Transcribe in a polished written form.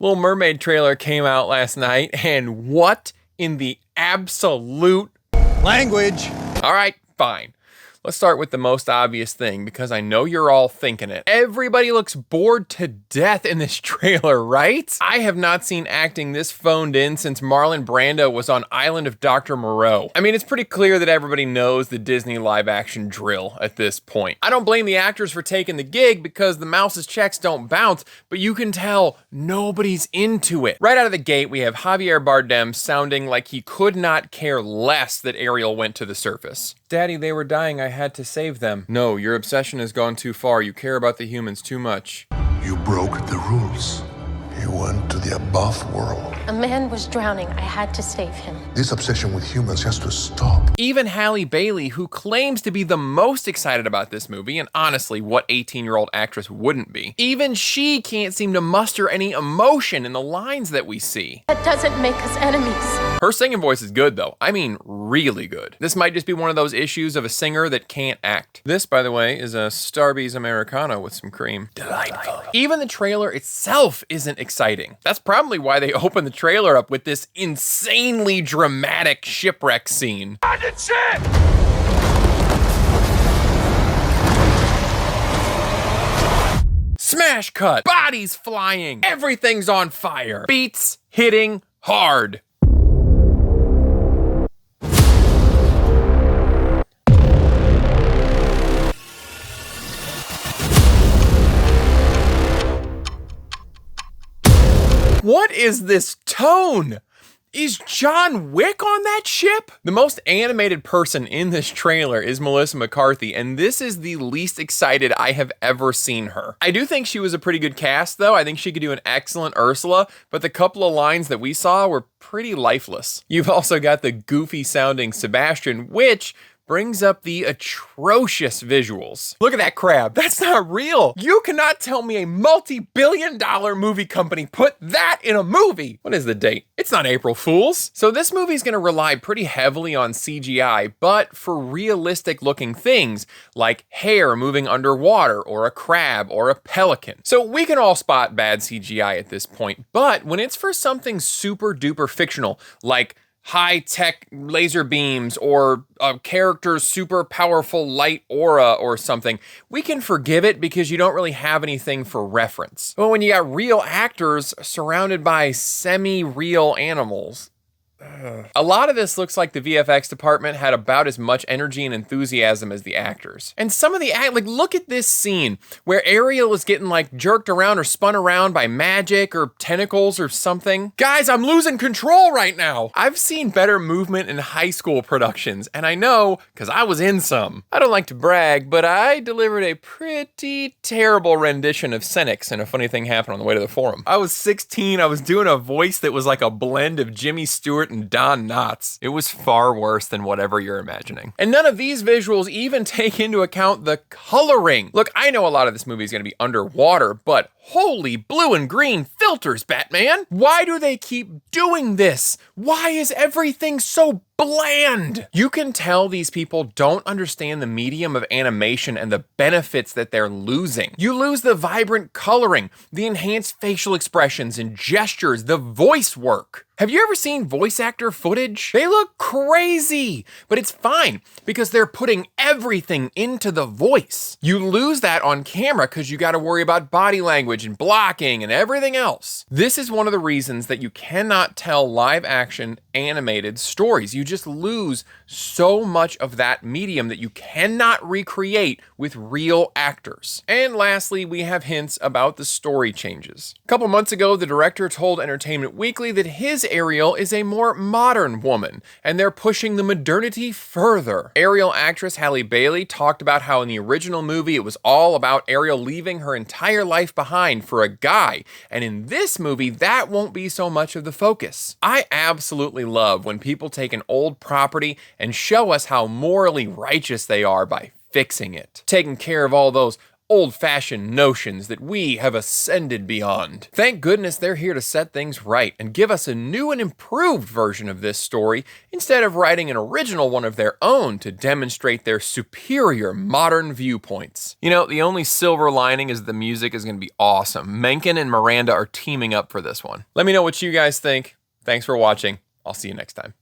Little Mermaid trailer came out last night, and what in the absolute language? All right, fine. Let's start with the most obvious thing, because I know you're all thinking it. Everybody looks bored to death in this trailer, right? I have not seen acting this phoned in since Marlon Brando was on Island of Dr. Moreau. I mean, it's pretty clear that everybody knows the Disney live-action drill at this point. I don't blame the actors for taking the gig, because the mouse's checks don't bounce, but you can tell nobody's into it. Right out of the gate, we have Javier Bardem sounding like he could not care less that Ariel went to the surface. Daddy, they were dying. I had to save them. No, your obsession has gone too far. You care about the humans too much. You broke the rules. You went to the above world. A man was drowning. I had to save him. This obsession with humans has to stop. Even Halle Bailey, who claims to be the most excited about this movie, and honestly, what 18-year-old actress wouldn't be, even she can't seem to muster any emotion in the lines that we see. That doesn't make us enemies. Her singing voice is good, though. I mean, really good. This might just be one of those issues of a singer that can't act. This, by the way, is a Starbucks Americano with some cream. Delightful. Even the trailer itself isn't exciting. That's probably why they opened the trailer up with this insanely dramatic shipwreck scene. Smash cut, bodies flying, everything's on fire, beats hitting hard. What is this tone? Is John Wick on that ship? The most animated person in this trailer is Melissa McCarthy, and this is the least excited I have ever seen her. I do think she was a pretty good cast, though. I think she could do an excellent Ursula, but the couple of lines that we saw were pretty lifeless. You've also got the goofy-sounding Sebastian, which brings up the atrocious visuals. Look at that crab. That's not real. You cannot tell me a multi-billion-dollar movie company put that in a movie. What is the date? It's not April Fool's. So this movie's gonna rely pretty heavily on CGI, but for realistic looking things like hair moving underwater or a crab or a pelican. So we can all spot bad CGI at this point, but when it's for something super duper fictional, like high-tech laser beams or a character's super powerful light aura or something, we can forgive it because you don't really have anything for reference. But when you got real actors surrounded by semi-real animals, a lot of this looks like the VFX department had about as much energy and enthusiasm as the actors. And some of the look at this scene where Ariel is getting like jerked around or spun around by magic or tentacles or something. Guys, I'm losing control right now. I've seen better movement in high school productions, and I know because I was in some. I don't like to brag, but I delivered a pretty terrible rendition of Senex, and a funny thing happened on the way to the forum. I was 16, I was doing a voice that was like a blend of Jimmy Stewart and Don Knotts. It was far worse than whatever you're imagining. And none of these visuals even take into account the coloring. Look, I know a lot of this movie is going to be underwater, but holy blue and green filters, Batman! Why do they keep doing this? Why is everything so bland? You can tell these people don't understand the medium of animation and the benefits that they're losing. You lose the vibrant coloring, the enhanced facial expressions and gestures, the voice work. Have you ever seen voice actor footage? They look crazy, but it's fine because they're putting everything into the voice. You lose that on camera because you got to worry about body language and blocking and everything else. This is one of the reasons that you cannot tell live action animated stories. You just lose so much of that medium that you cannot recreate with real actors. And lastly, we have hints about the story changes. A couple months ago, the director told Entertainment Weekly that his Ariel is a more modern woman, and they're pushing the modernity further. Ariel actress Halle Bailey talked about how in the original movie it was all about Ariel leaving her entire life behind for a guy, and in this movie that won't be so much of the focus. I absolutely love when people take an old property and show us how morally righteous they are by fixing it, taking care of all those old-fashioned notions that we have ascended beyond. Thank goodness they're here to set things right and give us a new and improved version of this story instead of writing an original one of their own to demonstrate their superior modern viewpoints. You know, the only silver lining is the music is going to be awesome. Menken and Miranda are teaming up for this one. Let me know what you guys think. Thanks for watching. I'll see you next time.